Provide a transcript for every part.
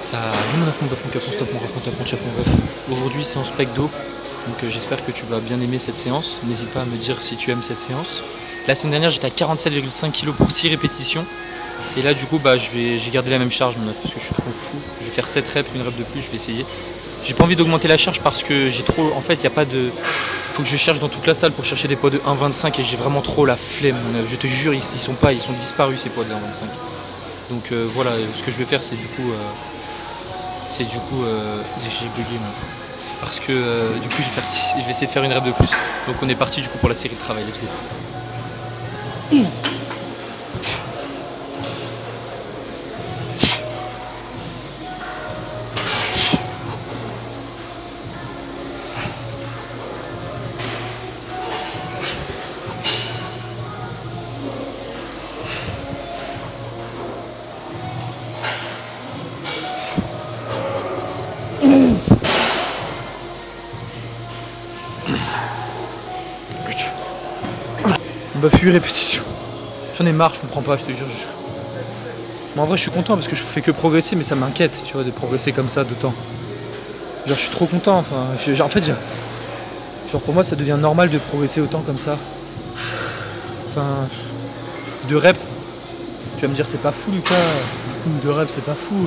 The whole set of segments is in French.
Ça oui mon affront, mon cafon, stop mon ref, mon taf, mon chef, mon ref. Aujourd'hui séance pec dos, donc j'espère que tu vas bien aimer cette séance. N'hésite pas à me dire si tu aimes cette séance. La semaine dernière j'étais à 47,5 kg pour 6 répétitions. Et là du coup bah j'ai gardé la même charge mon œuf parce que je suis trop fou. Je vais faire 7 reps, une rep de plus, je vais essayer. J'ai pas envie d'augmenter la charge parce que j'ai trop. En fait il n'y a pas de. Faut que je cherche dans toute la salle pour chercher des poids de 1,25 et j'ai vraiment trop la flemme mon œuf. Je te jure ils sont disparus ces poids de 1,25. Donc voilà, ce que je vais faire c'est du coup. J'ai bugué moi. C'est parce que du coup je vais essayer de faire une rep de plus. Donc on est parti du coup pour la série de travail, let's go. Bah 8 répétitions. J'en ai marre, je comprends pas, je te jure. Mais en vrai je suis content parce que je fais que progresser, mais ça m'inquiète, tu vois, de progresser comme ça d'autant. Genre je suis trop content, enfin. Genre pour moi ça devient normal de progresser autant comme ça. Enfin. 2 reps. Tu vas me dire c'est pas fou Lucas, du coup 2 reps c'est pas fou.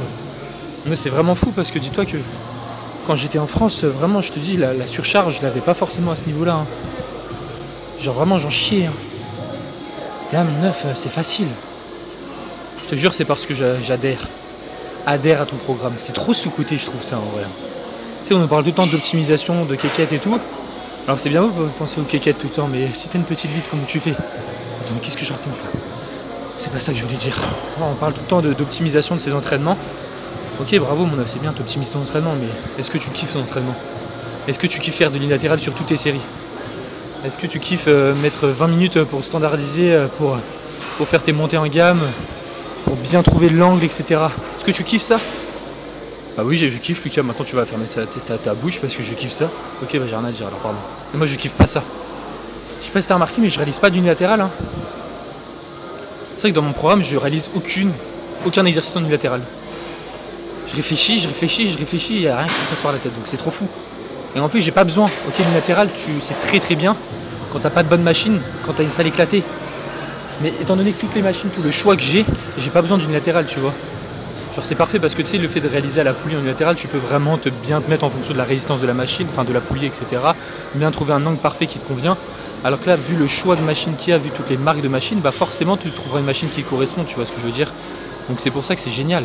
Mais c'est vraiment fou parce que dis-toi que quand j'étais en France, vraiment je te dis la surcharge je l'avais pas forcément à ce niveau là. Hein. Genre vraiment j'en chiais. Hein. Là mon œuf c'est facile. Je te jure c'est parce que j'adhère. Adhère à ton programme. C'est trop sous-coté je trouve ça en vrai. Tu sais on nous parle tout le temps d'optimisation, de kékette et tout. Alors c'est bien beau de penser aux kékettes tout le temps, mais si t'as une petite bite comment tu fais? Attends mais qu'est-ce que je raconte là? C'est pas ça que je voulais dire. On parle tout le temps d'optimisation de ses entraînements. Ok bravo mon œuf c'est bien t'optimises ton entraînement, mais est-ce que tu kiffes ton entraînement? Est-ce que tu kiffes faire de l'unilatéral sur toutes tes séries? Est-ce que tu kiffes mettre 20 minutes pour standardiser, pour faire tes montées en gamme, pour bien trouver l'angle, etc. Est-ce que tu kiffes ça? Bah oui, je kiffe Lucas, maintenant tu vas fermer ta bouche parce que je kiffe ça. Ok, bah j'ai rien à dire alors, pardon. Mais moi je kiffe pas ça. Je sais pas si t'as remarqué, mais je réalise pas d'unilatéral. Hein. C'est vrai que dans mon programme, je réalise aucun exercice en unilatéral. Je réfléchis, il n'y a rien qui me passe par la tête, donc c'est trop fou. Et en plus, j'ai pas besoin. Ok, l'unilatéral, c'est très bien quand t'as pas de bonne machine, quand t'as une salle éclatée. Mais étant donné que toutes les machines, tout le choix que j'ai pas besoin d'unilatéral, tu vois. Genre c'est parfait parce que tu sais, le fait de réaliser à la poulie en unilatéral, tu peux vraiment bien te mettre en fonction de la résistance de la machine, enfin de la poulie, etc. Bien trouver un angle parfait qui te convient. Alors que là, vu le choix de machine qu'il y a, vu toutes les marques de machines, bah forcément tu trouveras une machine qui correspond, tu vois ce que je veux dire. Donc c'est pour ça que c'est génial.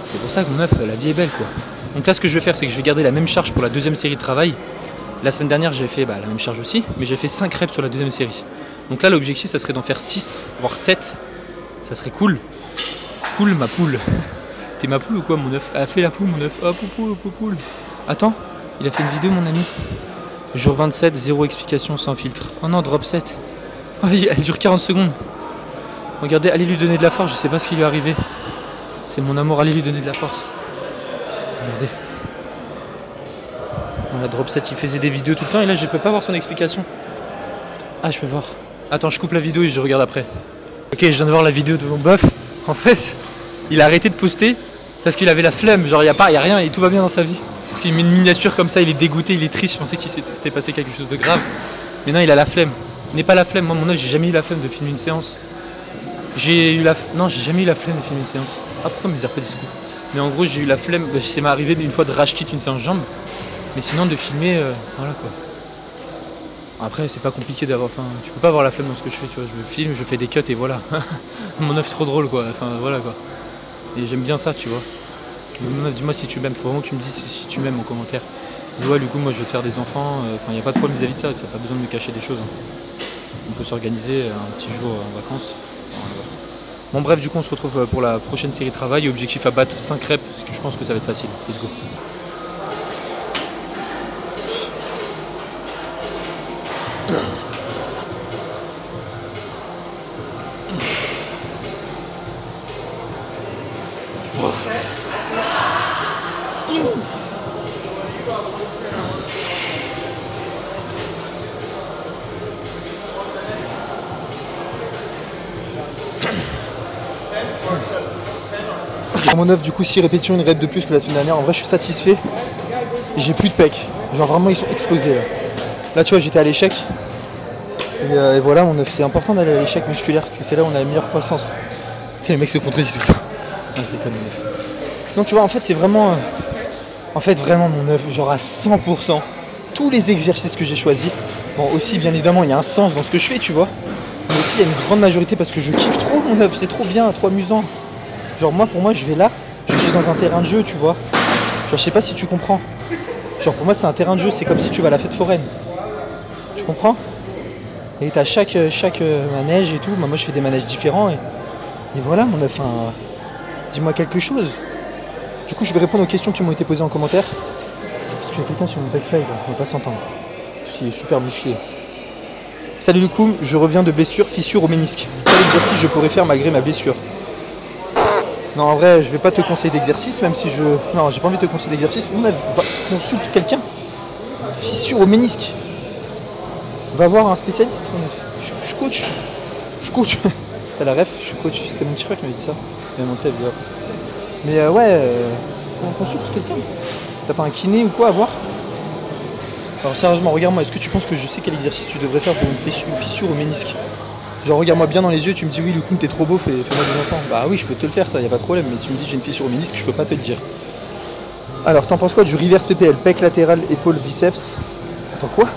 C'est pour ça que mon œuf, la vie est belle quoi. Donc là ce que je vais faire c'est que je vais garder la même charge pour la deuxième série de travail. La semaine dernière j'ai fait la même charge aussi, mais j'ai fait 5 reps sur la deuxième série. Donc là l'objectif ça serait d'en faire 6, voire 7. Ça serait cool. Cool ma poule. T'es ma poule ou quoi mon œuf? Ah fais la poule mon œuf. Oh poule. Attends, il a fait une vidéo mon ami. Jour 27, 0 explication sans filtre. Oh non, drop 7. Oh, elle dure 40 secondes. Regardez, allez lui donner de la force, je sais pas ce qui lui est arrivé. C'est mon amour, allez lui donner de la force. Regardez. On a drop 7, il faisait des vidéos tout le temps et là je peux pas voir son explication. Ah je peux voir. Attends, je coupe la vidéo et je regarde après. Ok, je viens de voir la vidéo de mon bœuf. En fait, il a arrêté de poster parce qu'il avait la flemme. Genre y a rien et tout va bien dans sa vie. Parce qu'il met une miniature comme ça, il est dégoûté, il est triste. Je pensais qu'il s'était passé quelque chose de grave. Mais non, il a la flemme. Il n'est pas la flemme. Moi mon œuf, j'ai jamais eu la flemme de filmer une séance. Non, j'ai jamais eu la flemme de filmer une séance. Ah pourquoi mes AirPods disent coup. Mais en gros j'ai eu la flemme, c'est m'est arrivé une fois de racheter une séance jambes. Mais sinon de filmer, voilà quoi. Après c'est pas compliqué d'avoir, enfin tu peux pas avoir la flemme dans ce que je fais, tu vois, je me filme, je fais des cuts et voilà. Mon œuf c'est trop drôle quoi, enfin voilà quoi. Et j'aime bien ça tu vois. Dis-moi si tu m'aimes, faut vraiment que tu me dises si tu m'aimes en commentaire. Et ouais du coup moi je vais te faire des enfants, enfin y a pas de problème vis-à-vis de ça, tu n'as pas besoin de me cacher des choses. Hein. On peut s'organiser un petit jour en vacances. Bon bref du coup on se retrouve pour la prochaine série de travail, objectif à battre 5 reps, parce que je pense que ça va être facile. Let's go. Mon 9 du coup 6 répétitions, une rep de plus que la semaine dernière. En vrai je suis satisfait. J'ai plus de pecs. Genre vraiment ils sont explosés là. Là tu vois j'étais à l'échec. Et voilà mon 9, c'est important d'aller à l'échec musculaire parce que c'est là où on a la meilleure croissance. Tu sais les mecs se contredisent tout le temps. Non je déconne mon 9. Donc tu vois en fait c'est vraiment. En fait vraiment mon 9, genre à 100%. Tous les exercices que j'ai choisis. Bon aussi bien évidemment il y a un sens dans ce que je fais tu vois. Mais aussi il y a une grande majorité parce que je kiffe trop mon 9, c'est trop bien, trop amusant. Genre moi pour moi je vais là, je suis dans un terrain de jeu tu vois. Genre je sais pas si tu comprends. Genre pour moi c'est un terrain de jeu, c'est comme si tu vas à la fête foraine. Tu comprends? Et t'as chaque manège et tout, moi je fais des manèges différents et voilà mon 9, dis-moi quelque chose. Du coup je vais répondre aux questions qui m'ont été posées en commentaire. C'est parce qu'il y a quelqu'un sur mon backfly là, on va pas s'entendre. Je suis super musclé. Salut le Koum, je reviens de blessure, fissure au ménisque. Quel exercice je pourrais faire malgré ma blessure? Non en vrai je vais pas te conseiller d'exercice même si je. Non j'ai pas envie de te conseiller d'exercice. On va consulte quelqu'un. Fissure au ménisque. Va voir un spécialiste. Je coach. Je coach. T'as la ref, je suis coach. C'était mon petit frère qui m'avait dit ça. Il m'a montré bizarre. Mais consulte quelqu'un. T'as pas un kiné ou quoi à voir? Alors sérieusement regarde-moi, est-ce que tu penses que je sais quel exercice tu devrais faire pour une fissure au ménisque? Genre regarde-moi bien dans les yeux, tu me dis oui le coup t'es trop beau, fais-moi des enfants. Bah oui je peux te le faire ça, y a pas de problème, mais si tu me dis j'ai une fissure au ménisque, je peux pas te le dire. Alors t'en penses quoi du reverse PPL? Pec latéral, épaule, biceps. Attends quoi?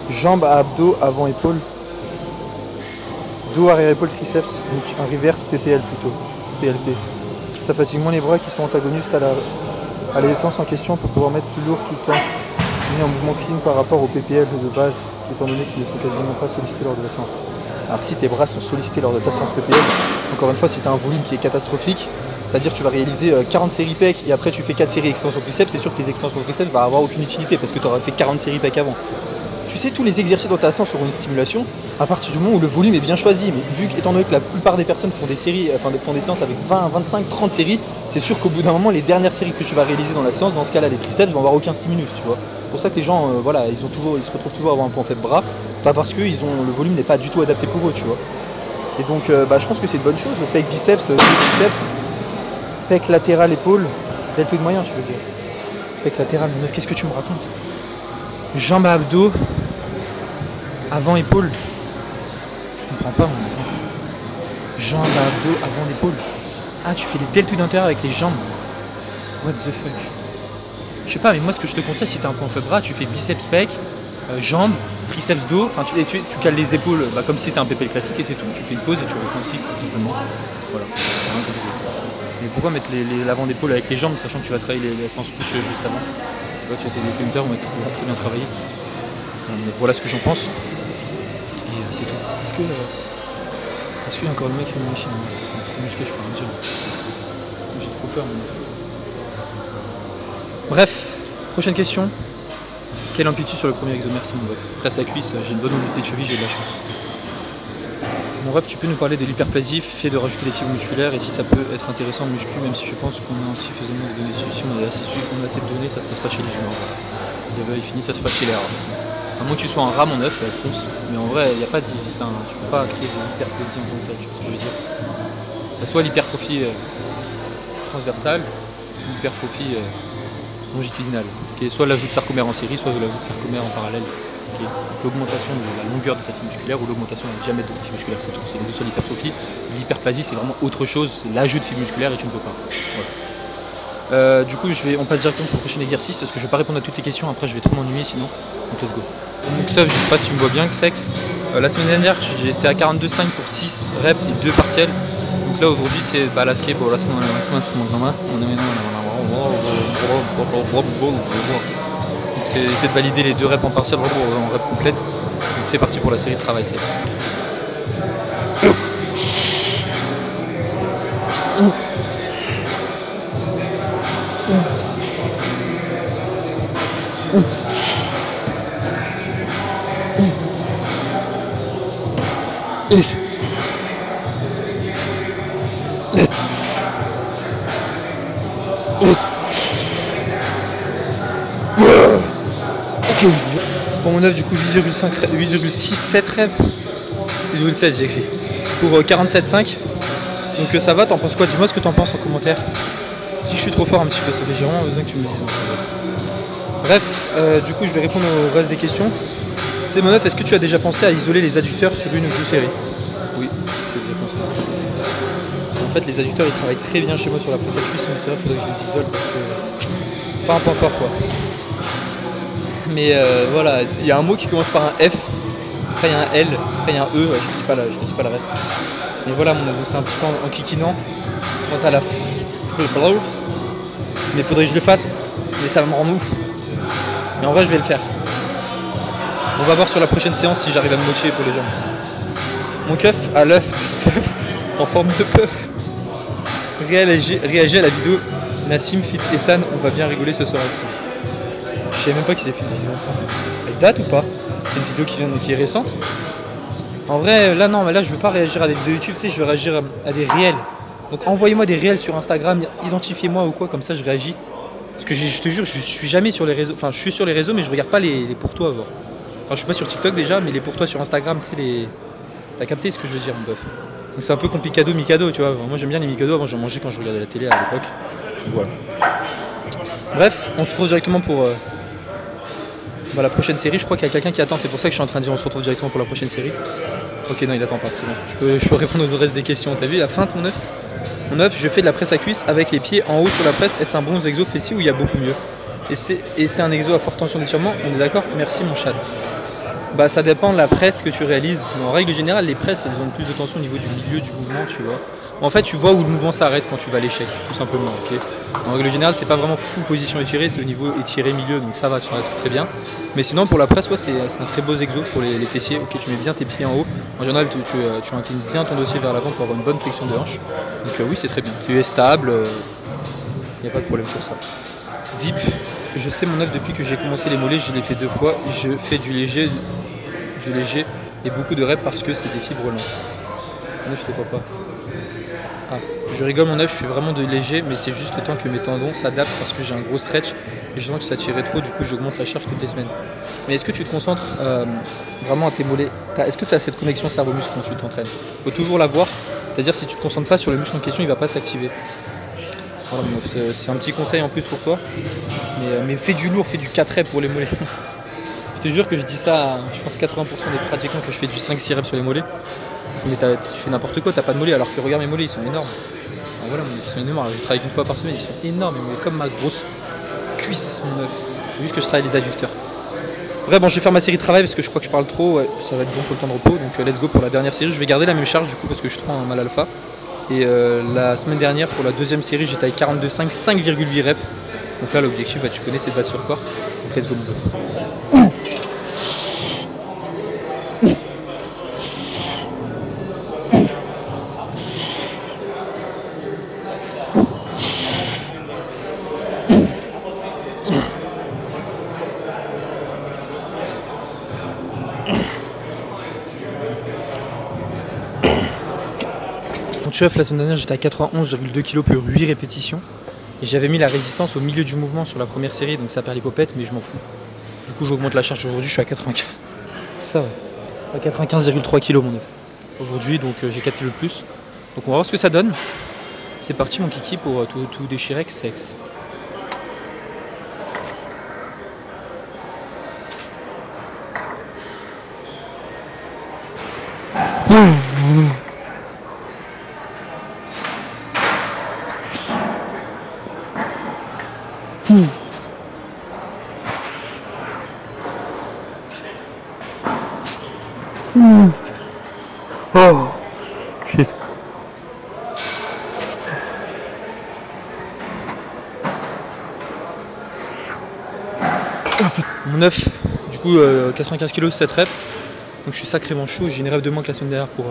Jambes à abdos, avant épaule. Dos, arrière épaule, triceps. Donc un reverse PPL plutôt. PLP. Ça fatigue moins les bras qui sont antagonistes à l'essence en question pour pouvoir mettre plus lourd tout le temps. Mis en mouvement clean par rapport au PPL de base, étant donné qu'ils ne sont quasiment pas sollicités lors de la séance. Alors si tes bras sont sollicités lors de ta séance PPL, encore une fois si tu as un volume qui est catastrophique, c'est-à-dire que tu vas réaliser 40 séries pec et après tu fais 4 séries extension triceps, c'est sûr que tes extensions triceps vont avoir aucune utilité parce que tu auras fait 40 séries pec avant. Tu sais, tous les exercices dans ta séance auront une stimulation à partir du moment où le volume est bien choisi. Mais étant donné que la plupart des personnes font des séries, font des séances avec 20, 25, 30 séries, c'est sûr qu'au bout d'un moment, les dernières séries que tu vas réaliser dans la séance, dans ce cas-là, les triceps vont avoir aucun stimulus, tu vois. C'est pour ça que les gens, ils se retrouvent toujours à avoir un peu en fait de bras, pas parce que le volume n'est pas du tout adapté pour eux, tu vois. Et donc, je pense que c'est une bonne chose. Pec biceps, triceps, pec latéral épaule, deltoïde moyen, tu veux dire. Pec latéral, mais qu'est-ce que tu me racontes? Jambes à abdos, avant épaule. Je comprends pas mon enfant. Jambes à abdos, avant épaule. Ah tu fais des deltoïdes intérieurs avec les jambes. What the fuck. Je sais pas mais moi ce que je te conseille si t'as un peu en faible bras, tu fais biceps pec, jambes, triceps dos, enfin tu cales les épaules comme si c'était un PPL classique et c'est tout. Tu fais une pause et tu reprends aussi tout simplement. Voilà. Mais pourquoi mettre l'avant d'épaule avec les jambes sachant que tu vas travailler les séances push juste avant? Là, tu as tes détenteurs, on va très bien travailler. Voilà ce que j'en pense. Et c'est tout. Est-ce qu'il y a encore le mec qui me machine? Il est trop musclé, je peux rien dire. J'ai trop peur. Bref, prochaine question. Quelle amplitude sur le premier exo? Merci mon ref. Presse à cuisse, j'ai une bonne mobilité de cheville, j'ai de la chance. Mon ref, tu peux nous parler de l'hyperplasie, fait de rajouter les fibres musculaires et si ça peut être intéressant en muscu, même si je pense qu'on a suffisamment de données dessus. Si on a assez de données, ça se passe pas chez les humains. Il finit, ça se passe chez les rats. À moins que tu sois un rat, mon œuf, elle fonce. Mais en vrai, il n'y a pas de. Tu peux pas créer de l'hyperplasie en tant que tel, tu vois ce que je veux dire. Ça soit l'hypertrophie transversale ou l'hypertrophie longitudinale. Okay, soit l'ajout de sarcomère en série, soit l'ajout de sarcomère en parallèle. Okay. L'augmentation de la longueur de ta fibre musculaire ou l'augmentation du diamètre de ta fibre musculaire, c'est tout. C'est les deux seules hypertrophies. L'hyperplasie, c'est vraiment autre chose, c'est l'ajout de fibre musculaire et tu ne peux pas. Voilà. Du coup, on passe directement pour le prochain exercice parce que je vais pas répondre à toutes les questions, après je vais trop m'ennuyer sinon. Donc let's go. Donc ça, je sais pas si tu me vois bien, Xex. La semaine dernière, j'étais à 42,5 pour 6 reps et 2 partiels. Donc là, aujourd'hui, c'est balasqué. Bon, là, c'est dans la c'est de valider les 2 reps en partiel en rep complète. Donc c'est parti pour la série de travail sec. Bon, mon œuf du coup 8,6, 7 reps. 8,7 j'ai écrit. Pour 47,5. Donc ça va, t'en penses quoi? Dis-moi ce que t'en penses en commentaire. Si je suis trop fort un petit peu, c'est j'ai vraiment besoin que tu me le dises. Bref, du coup je vais répondre au reste des questions. C'est mon meuf, est-ce que tu as déjà pensé à isoler les adducteurs sur une ou deux séries? Oui, j'ai déjà pensé. En fait les adducteurs ils travaillent très bien chez moi sur la presse à cuisse, mais c'est vrai qu'il faudrait que je les isole parce que pas un point fort quoi. Mais voilà, il y a un mot qui commence par un F, après il y a un L, après il y a un E, ouais, je te dis pas le reste. Mais voilà, c'est un petit peu en kikinant. Quant à la Blows, mais il faudrait que je le fasse, mais ça va me rendre ouf. Mais en vrai je vais le faire. On va voir sur la prochaine séance si j'arrive à me motiver pour les jambes. Mon keuf à l'œuf de stuff en forme de puff. Réagis à la vidéo Nassim Fit et San, on va bien rigoler ce soir. Je savais même pas qu'ils avaient fait une vidéo ensemble. Elle date ou pas? C'est une vidéo qui est récente. En vrai là non, mais là je veux pas réagir à des vidéos YouTube, tu sais, je veux réagir à des réels. Donc envoyez-moi des réels sur Instagram, identifiez-moi ou quoi, comme ça je réagis. Parce que je te jure, je suis jamais sur les réseaux, enfin je suis sur les réseaux mais je regarde pas les pour toi. Genre. Enfin je suis pas sur TikTok déjà, mais les pour toi sur Instagram, tu sais les... T'as capté ce que je veux dire mon bœuf. Donc c'est un peu complicado, Mikado, tu vois. Moi j'aime bien les Mikado, avant j'en mangeais quand je regardais la télé à l'époque. Voilà. Bref, on se retrouve directement pour la prochaine série. Je crois qu'il y a quelqu'un qui attend, c'est pour ça que je suis en train de dire on se retrouve directement pour la prochaine série. Ok non il attend pas, c'est bon. Je peux répondre aux restes des questions. T'as vu la feinte mon œuf? Mon œuf, je fais de la presse à cuisse avec les pieds en haut sur la presse. Est-ce un bon exo fessier ou il y a beaucoup mieux? Et c'est un exo à forte tension d'étirement, on est d'accord? Merci mon chat. Bah ça dépend de la presse que tu réalises. Mais en règle générale, les presses elles ont plus de tension au niveau du milieu du mouvement, tu vois. En fait, tu vois où le mouvement s'arrête quand tu vas à l'échec, tout simplement. Okay, en règle générale, c'est pas vraiment full position étirée, c'est au niveau étiré milieu, donc ça va, tu restes très bien. Mais sinon, pour la presse, ouais, c'est un très beau exo pour les fessiers. Ok, tu mets bien tes pieds en haut. En général, tu inclines bien ton dossier vers l'avant pour avoir une bonne flexion de hanche. Donc oui, c'est très bien. Tu es stable, il n'y a pas de problème sur ça. VIP, je sais mon œuf depuis que j'ai commencé les mollets, je l'ai fait 2 fois. Je fais du léger et beaucoup de reps parce que c'est des fibres lentes. Mon œuf, je te crois pas. Ah, je rigole mon œuf, je fais vraiment de léger, mais c'est juste le temps que mes tendons s'adaptent parce que j'ai un gros stretch et je sens que ça tirait trop, du coup j'augmente la charge toutes les semaines. Mais est-ce que tu te concentres vraiment à tes mollets? Est-ce que tu as cette connexion cerveau-muscle quand tu t'entraînes? Il faut toujours l'avoir, c'est-à-dire si tu te concentres pas sur le muscle en question, il va pas s'activer. Voilà, c'est un petit conseil en plus pour toi, mais fais du lourd, fais du 4 reps pour les mollets. Je te jure que je dis ça à, je pense 80% des pratiquants que je fais du 5-6 reps sur les mollets. Mais tu fais n'importe quoi, t'as pas de mollets, alors que regarde mes mollets, ils sont énormes. Alors voilà, ils sont énormes, je travaille qu'une fois par semaine, ils sont énormes, mais comme ma grosse cuisse, mon œuf. Faut juste que je travaille les adducteurs. Bref, bon, je vais faire ma série de travail parce que je crois que je parle trop, ouais, ça va être bon pour le temps de repos, donc let's go pour la dernière série. Je vais garder la même charge du coup parce que je suis trop en mal alpha. Et la semaine dernière, pour la deuxième série, j'étais avec 42,5, 5,8 reps. Donc là, l'objectif, bah, tu connais, c'est de battre sur corps. Donc let's go, mon œuf. Chef, la semaine dernière j'étais à 91,2 kg pour 8 répétitions et j'avais mis la résistance au milieu du mouvement sur la première série, donc ça perd les popettes, mais je m'en fous. Du coup j'augmente la charge aujourd'hui, je suis à 95. Ça ouais. À 95,3 kg mon œuf aujourd'hui, donc j'ai 4 kg de plus. Donc on va voir ce que ça donne. C'est parti mon kiki pour tout déchirer avec sexe. Oh shit. Mon œuf, du coup 95 kg 7 reps. Donc je suis sacrément chaud, j'ai une rep de moins que la semaine dernière pour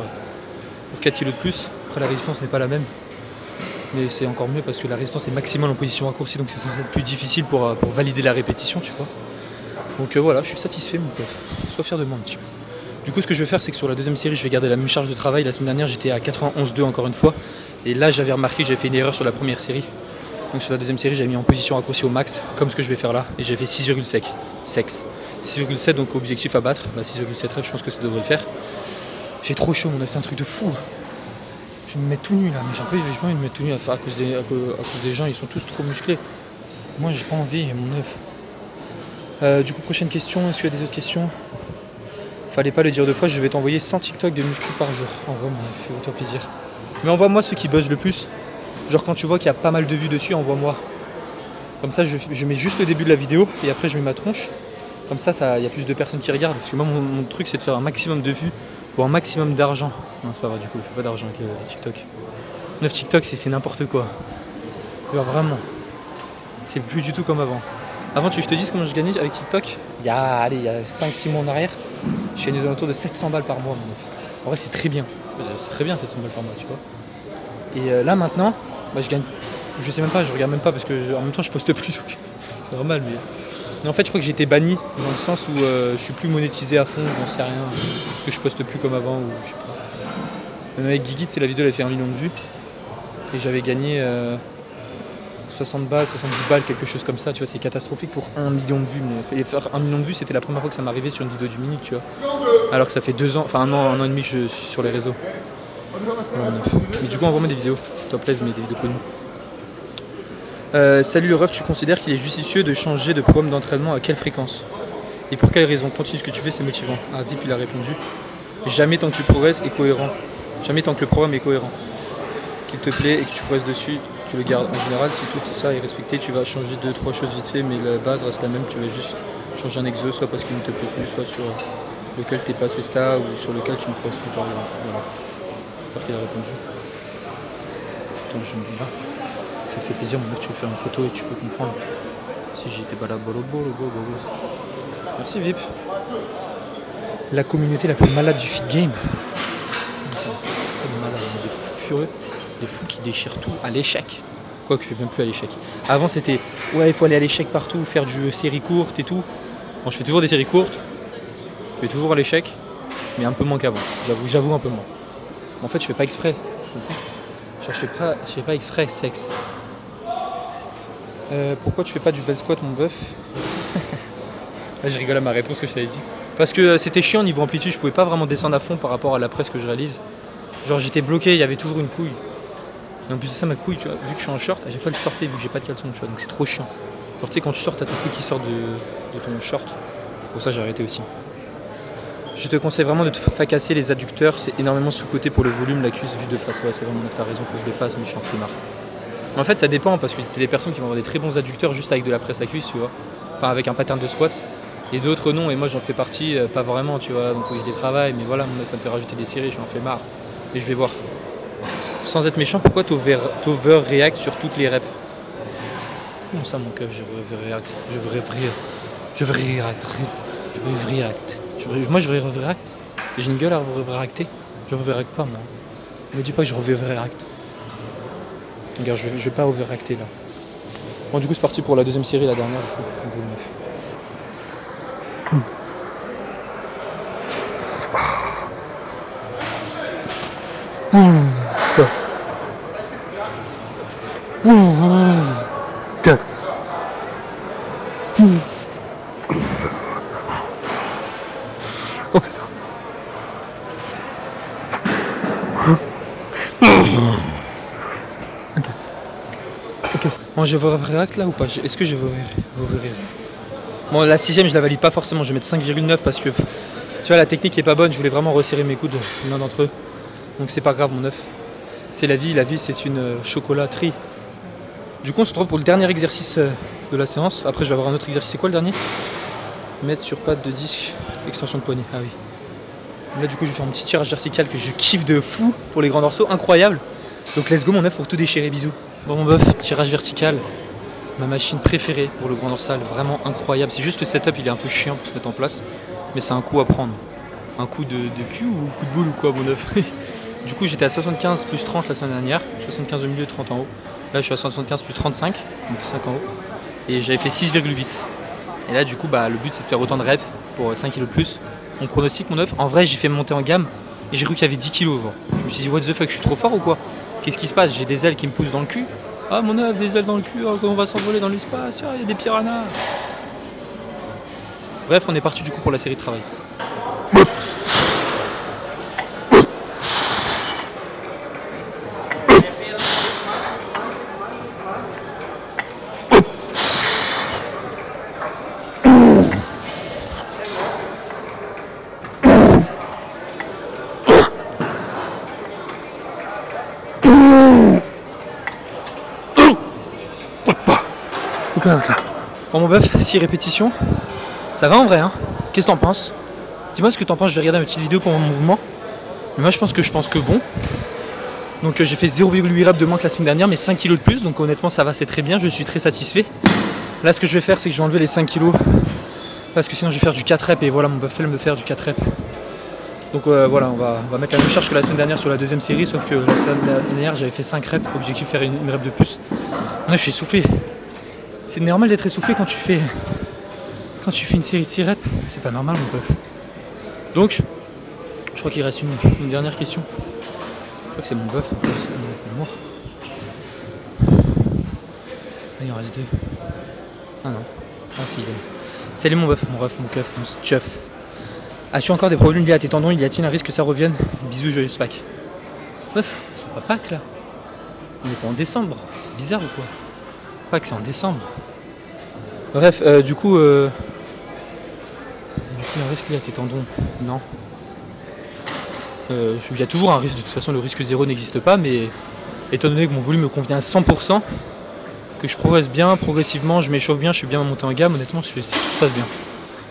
4 kg de plus. Après la résistance n'est pas la même. Mais c'est encore mieux parce que la résistance est maximale en position raccourcie, donc c'est censé être plus difficile pour valider la répétition, tu vois. Donc voilà, je suis satisfait mon pote. Sois fier de moi un petit peu. Du coup ce que je vais faire c'est que sur la deuxième série je vais garder la même charge de travail. La semaine dernière j'étais à 91,2 encore une fois. Et là j'avais remarqué que j'avais fait une erreur sur la première série. Donc sur la deuxième série j'avais mis en position raccourcie au max, comme ce que je vais faire là. Et j'ai fait 6,7. 6,7 donc objectif à battre. Bah, 6,7 reps je pense que ça devrait le faire. J'ai trop chaud mon œuf, c'est un truc de fou. Je vais me mettre tout nu là, mais j'ai pas envie de me mettre tout nu à cause des gens, ils sont tous trop musclés. Moi j'ai pas envie, mon œuf. Du coup, prochaine question, est-ce qu'il y a des autres questions? Fallait pas le dire deux fois, je vais t'envoyer 100 TikTok de muscu par jour. En vrai, fais-toi plaisir. Mais envoie-moi ceux qui buzzent le plus. Genre quand tu vois qu'il y a pas mal de vues dessus, envoie-moi. Comme ça, je mets juste le début de la vidéo et après je mets ma tronche. Comme ça, il y a plus de personnes qui regardent. Parce que moi, mon truc, c'est de faire un maximum de vues pour un maximum d'argent. Non, c'est pas vrai, du coup, je fais pas d'argent avec les TikTok. 9 TikTok, c'est n'importe quoi. Genre vraiment. C'est plus du tout comme avant. Avant, je te dis comment je gagnais avec TikTok. Il y a 5-6 mois en arrière, je gagnais aux alentours de 700 balles par mois. Mon œuf. En vrai, c'est très bien. C'est très bien 700 balles par mois, tu vois. Et là, maintenant, bah, je gagne. Je sais même pas, je regarde même pas parce que en même temps, je poste plus. C'est normal, mais en fait, je crois que j'ai été banni dans le sens où je suis plus monétisé à fond, j'en sais rien. Parce que je poste plus comme avant, ou je sais pas. Même avec Guigui, c'est la vidéo, elle a fait 1 million de vues. Et j'avais gagné 60 balles, 70 balles, quelque chose comme ça, tu vois, c'est catastrophique pour 1 million de vues. Et faire 1 million de vues, c'était la première fois que ça m'arrivait sur une vidéo du minute, tu vois. Alors que ça fait 2 ans, enfin 1 an et demi que je suis sur les réseaux. Mais du coup, envoie-moi des vidéos, s'il te plaît, mais des vidéos connues. Salut le ref, tu considères qu'il est judicieux de changer de programme d'entraînement à quelle fréquence? Et pour quelle raison? Continue ce que tu fais, c'est motivant. Ah, Vip, il a répondu. Jamais tant que tu progresses est cohérent. Jamais tant que le programme est cohérent. Qu'il te plaît et que tu progresses dessus, tu le gardes. En général, si tout ça est respecté, tu vas changer 2-3 choses vite fait, mais la base reste la même. Tu vas juste changer un exo, soit parce qu'il ne te plaît plus, soit sur lequel tu n'es pas assez sta, ou sur lequel tu ne progresses plus par exemple. Voilà. J'espère qu'il a répondu. Attends, je me dis là. Ça fait plaisir, mon mec, tu veux faire une photo et tu peux comprendre. Si j'étais pas là, bolo. Merci Vip. La communauté la plus malade du feed game. Des fous furieux, des fous qui déchirent tout à l'échec. Quoi que je fais même plus à l'échec. Avant c'était ouais, il faut aller à l'échec partout, faire du série courte et tout. Bon, je fais toujours des séries courtes, je fais toujours à l'échec, mais un peu moins qu'avant. J'avoue un peu moins. En fait, je fais pas exprès. Je fais pas exprès, sexe. Pourquoi tu fais pas du bel squat, mon bœuf? Là, je rigole à ma réponse que je t'avais dit. Parce que c'était chiant niveau amplitude, je pouvais pas vraiment descendre à fond par rapport à la presse que je réalise. Genre j'étais bloqué, il y avait toujours une couille. Et en plus de ça, ma couille, tu vois, vu que je suis en short, j'ai pas le sortir vu que j'ai pas de caleçon, tu vois, donc c'est trop chiant. Genre tu sais, quand tu sors, t'as ta couille qui sort de ton short. Pour ça, j'ai arrêté aussi. Je te conseille vraiment de te fracasser les adducteurs, c'est énormément sous-côté pour le volume, la cuisse vue de face. Ouais, c'est vraiment, t'as raison, faut que je les fasse, mais je suis en flemmard. En fait, ça dépend parce que t'as des personnes qui vont avoir des très bons adducteurs juste avec de la presse à cuisse, tu vois. Enfin, avec un pattern de squat. Et d'autres non, et moi j'en fais partie, pas vraiment, tu vois. Donc je les travaille, mais voilà, ça me fait rajouter des séries, je suis en flemmard. Et je vais voir. Sans être méchant, pourquoi t'overreact sur toutes les reps? Comment ça, mon cœur, je vais Moi, je vais overreact. J'ai une gueule à overreacter. Je overreact pas, moi. Ne me dis pas que je overreact. Regarde, je vais pas overreacter là. Bon, du coup, c'est parti pour la deuxième série, la dernière. Oh putain. Ok. Bon, je vais overreact là ou pas? Est-ce que je vais overreact? Bon, la 6ème, je la valide pas forcément. Je vais mettre 5,9 parce que tu vois, la technique est pas bonne. Je voulais vraiment resserrer mes coudes, l'un d'entre eux. Donc c'est pas grave, mon œuf. C'est la vie c'est une chocolaterie. Du coup on se retrouve pour le dernier exercice de la séance. Après je vais avoir un autre exercice. C'est quoi le dernier? Mettre sur patte de disque, extension de poignet. Ah oui. Là du coup je vais faire un petit tirage vertical que je kiffe de fou pour les grands dorsaux, incroyable. Donc let's go mon œuf pour tout déchirer, bisous. Bon mon bœuf, tirage vertical. Ma machine préférée pour le grand dorsal, vraiment incroyable. C'est juste le setup, il est un peu chiant pour se mettre en place. Mais c'est un coup à prendre. Un coup de cul ou coup de boule ou quoi mon œuf? Du coup j'étais à 75 plus 30 la semaine dernière, 75 au milieu, 30 en haut. Là je suis à 75 plus 35, donc 5 en haut. Et j'avais fait 6,8. Et là du coup bah, le but c'est de faire autant de reps pour 5 kg de plus. Mon pronostic, mon œuf, en vrai j'ai fait monter en gamme et j'ai cru qu'il y avait 10 kg. Genre. Je me suis dit what the fuck, je suis trop fort ou quoi? Qu'est-ce qui se passe? J'ai des ailes qui me poussent dans le cul. Ah mon œuf, des ailes dans le cul, oh, on va s'envoler dans l'espace, il y a des piranhas. Bref, on est parti du coup pour la série de travail. Bon mon bœuf, 6 répétitions. Ça va en vrai hein. Qu'est-ce que t'en penses? Dis-moi ce que t'en penses, je vais regarder ma petite vidéo pour mon mouvement. Mais moi je pense que bon. Donc j'ai fait 0,8 reps de moins que la semaine dernière, mais 5 kg de plus. Donc honnêtement ça va, c'est très bien, je suis très satisfait. Là ce que je vais faire c'est que je vais enlever les 5 kg. Parce que sinon je vais faire du 4 reps et voilà mon bœuf fait me faire du 4 reps. Donc voilà, on va mettre la même charge que la semaine dernière sur la deuxième série, sauf que la semaine dernière j'avais fait 5 reps, objectif faire une rep de plus. Là je suis essoufflé. C'est normal d'être essoufflé quand tu fais une série de 6 reps, c'est pas normal mon bœuf. Donc, je crois qu'il reste une dernière question. Je crois que c'est mon bœuf en plus, il est mort. Là il en reste 2. Ah non, ah si il est. Salut mon bœuf, mon ref, mon keuf, mon chef. As-tu encore des problèmes liés à tes tendons? Il y a-t-il un risque que ça revienne? Bisous, joyeuse Pâques. Meuf, c'est pas Pâques là. On est pas en décembre. T'es bizarre ou quoi? Pâques c'est en décembre. Bref, du coup, y a-t-il un risque lié à tes tendons? Non. Il y a toujours un risque, de toute façon le risque zéro n'existe pas, mais étant donné que mon volume me convient à 100%, que je progresse bien, progressivement, je m'échauffe bien, je suis bien monté en gamme, honnêtement tout se passe bien.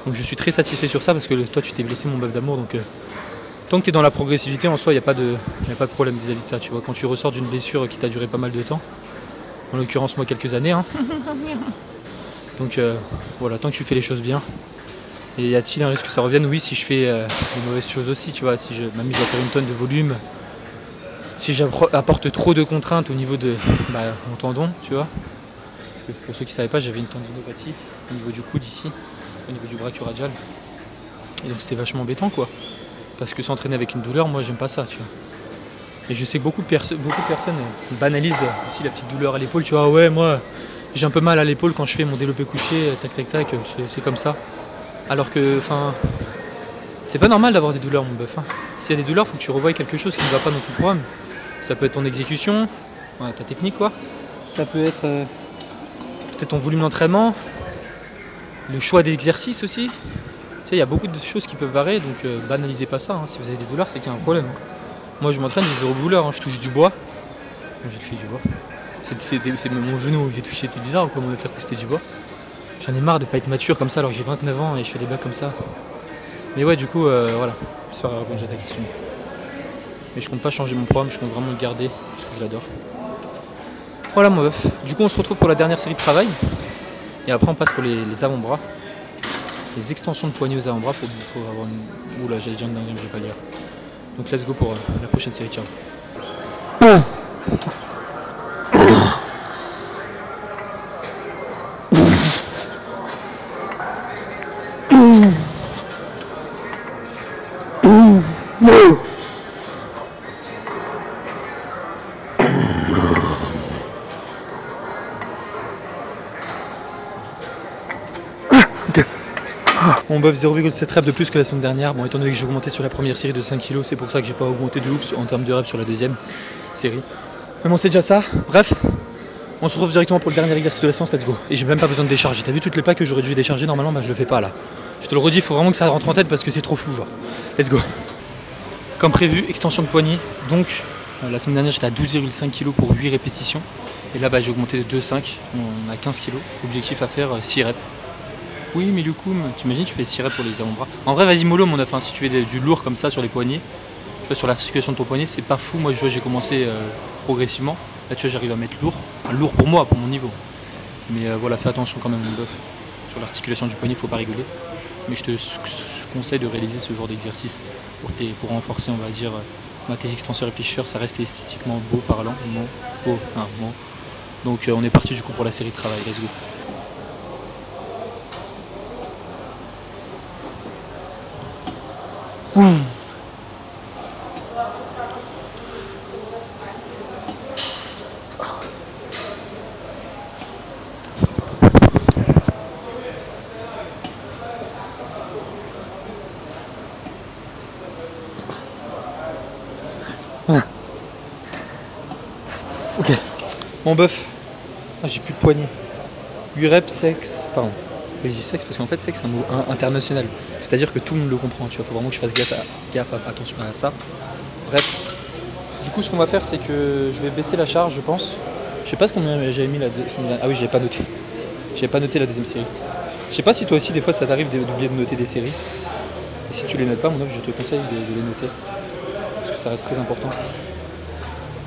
Donc je suis très satisfait sur ça parce que toi tu t'es blessé mon bœuf d'amour, donc tant que tu es dans la progressivité en soi il n'y a pas de problème vis-à-vis de ça, tu vois. Quand tu ressors d'une blessure qui t'a duré pas mal de temps, en l'occurrence moi quelques années, hein. Donc voilà, tant que tu fais les choses bien. Et y a-t-il un risque que ça revienne? Oui, si je fais de mauvaises choses aussi, tu vois, si je m'amuse à faire une tonne de volume, si j'apporte trop de contraintes au niveau de mon tendon, tu vois. Parce que pour ceux qui ne savaient pas, j'avais une tendinopathie au niveau du coude ici, au niveau du brachio-radial. Et donc c'était vachement embêtant quoi. Parce que s'entraîner avec une douleur, moi j'aime pas ça, tu vois. Et je sais que beaucoup de personnes banalisent aussi la petite douleur à l'épaule, tu vois. Ah ouais, moi j'ai un peu mal à l'épaule quand je fais mon développé couché, tac tac tac, c'est comme ça. Alors que, enfin, c'est pas normal d'avoir des douleurs mon bœuf. Hein. S'il y a des douleurs, faut que tu revoies quelque chose qui ne va pas dans ton programme. Ça peut être ton exécution, ouais, ta technique quoi. Ça peut être peut-être ton volume d'entraînement, le choix d'exercice aussi. Tu sais, il y a beaucoup de choses qui peuvent varier, donc banalisez pas ça. Hein. Si vous avez des douleurs, c'est qu'il y a un problème. Moi je m'entraîne, j'ai zéro douleur, hein. Je touche du bois. J'ai touché du bois. C'est mon genou où j'ai touché, c'était bizarre ou quoi, mon cru que c'était du bois. J'en ai marre de pas être mature comme ça alors que j'ai 29 ans et je fais des blagues comme ça. Mais ouais, du coup, voilà, j'espère répondre à ta question. Mais je compte pas changer mon programme, je compte vraiment le garder parce que je l'adore. Voilà mon bœuf. Du coup, on se retrouve pour la dernière série de travail. Et après, on passe pour les avant-bras. Les extensions de poignets aux avant-bras pour avoir une. Oula, j'allais dire une dingue, je vais pas dire. Donc, let's go pour la prochaine série. Ciao. Mon bœuf 0,7 reps de plus que la semaine dernière. Bon, étant donné que j'ai augmenté sur la première série de 5 kg, c'est pour ça que j'ai pas augmenté de ouf en termes de reps sur la deuxième série. Mais bon, c'est déjà ça. Bref, on se retrouve directement pour le dernier exercice de la séance. Let's go. Et j'ai même pas besoin de décharger. T'as vu toutes les pas que j'aurais dû décharger normalement? Bah, je le fais pas là. Je te le redis, il faut vraiment que ça rentre en tête parce que c'est trop fou, genre. Let's go. Comme prévu, extension de poignet. Donc, la semaine dernière, j'étais à 12,5 kg pour 8 répétitions. Et là, j'ai augmenté de 2,5. On a 15 kg. Objectif à faire 6 reps. Oui, mais du coup, t'imagines, tu fais 6 reps pour les avant-bras. En vrai, vas-y mollo mon œuf, hein, si tu fais du lourd comme ça sur les poignets, tu vois, sur l'articulation de ton poignet, c'est pas fou. Moi, j'ai commencé progressivement. Là, tu vois, j'arrive à mettre lourd. Enfin, lourd pour moi, pour mon niveau. Mais voilà, fais attention quand même, mon bœuf. Sur l'articulation du poignet, il faut pas rigoler. Mais je te conseille de réaliser ce genre d'exercice pour renforcer, on va dire, tes extenseurs et fléchisseurs. Ça reste esthétiquement beau, parlant. Beau, bon. Donc, on est parti du coup pour la série de travail. Let's go. Ok. Mon bœuf. Ah, j'ai plus de poignet. 8 reps, sexe. Pardon. Je dis sexe parce qu'en fait, sexe c'est un mot international. C'est-à-dire que tout le monde le comprend. Tu vois, faut vraiment que je fasse gaffe attention à ça. Bref. Du coup, ce qu'on va faire, c'est que je vais baisser la charge, je pense. Je sais pas ce combien j'avais mis là. Ah oui, j'avais pas noté. J'avais pas noté la deuxième série. Je sais pas si toi aussi des fois ça t'arrive d'oublier de noter des séries. Et si tu les notes pas, mon œuvre, je te conseille de les noter. Parce que ça reste très important.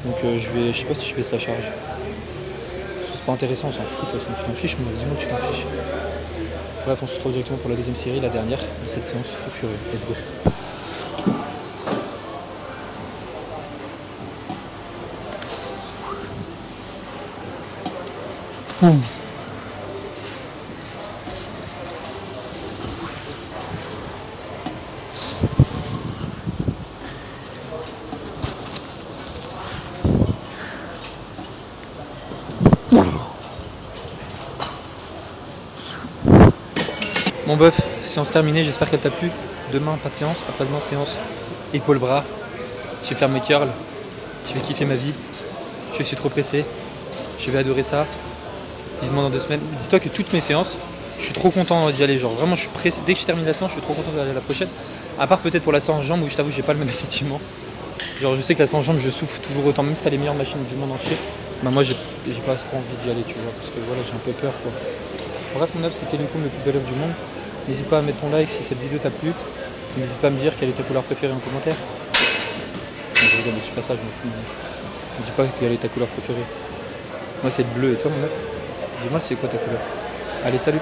Donc je sais pas si je baisse la charge. C'est pas intéressant, on s'en fout, de toute façon, tu t'en fiches, mais dis-moi que tu t'en fiches. Bref, on se retrouve directement pour la deuxième série, la dernière de cette séance fou furieux. Let's go. Mon bœuf, séance terminée, j'espère qu'elle t'a plu. Demain, pas de séance, après-demain, séance épaule-bras. Je vais faire mes curls, je vais kiffer ma vie. Je suis trop pressé, je vais adorer ça. Vivement dans 2 semaines. Dis-toi que toutes mes séances, je suis trop content d'y aller. Genre vraiment, je suis pressé. Dès que je termine la séance, je suis trop content d'aller à la prochaine. À part peut-être pour la séance jambes où je t'avoue, j'ai pas le même sentiment. Genre, je sais que la séance jambes, je souffre toujours autant, même si t'as les meilleures machines du monde entier. Bah, moi, j'ai pas trop envie d'y aller, tu vois, parce que voilà, j'ai un peu peur, quoi. Bref, mon œuvre, c'était le coup le plus bel œuvre du monde. N'hésite pas à mettre ton like si cette vidéo t'a plu. N'hésite pas à me dire quelle est ta couleur préférée en commentaire. Je regarde le petit passage, je m'en fous. Ne dis pas quelle est ta couleur préférée. Moi, c'est le bleu, et toi, mon œuvre? Dis-moi, c'est quoi ta couleur? Allez, salut!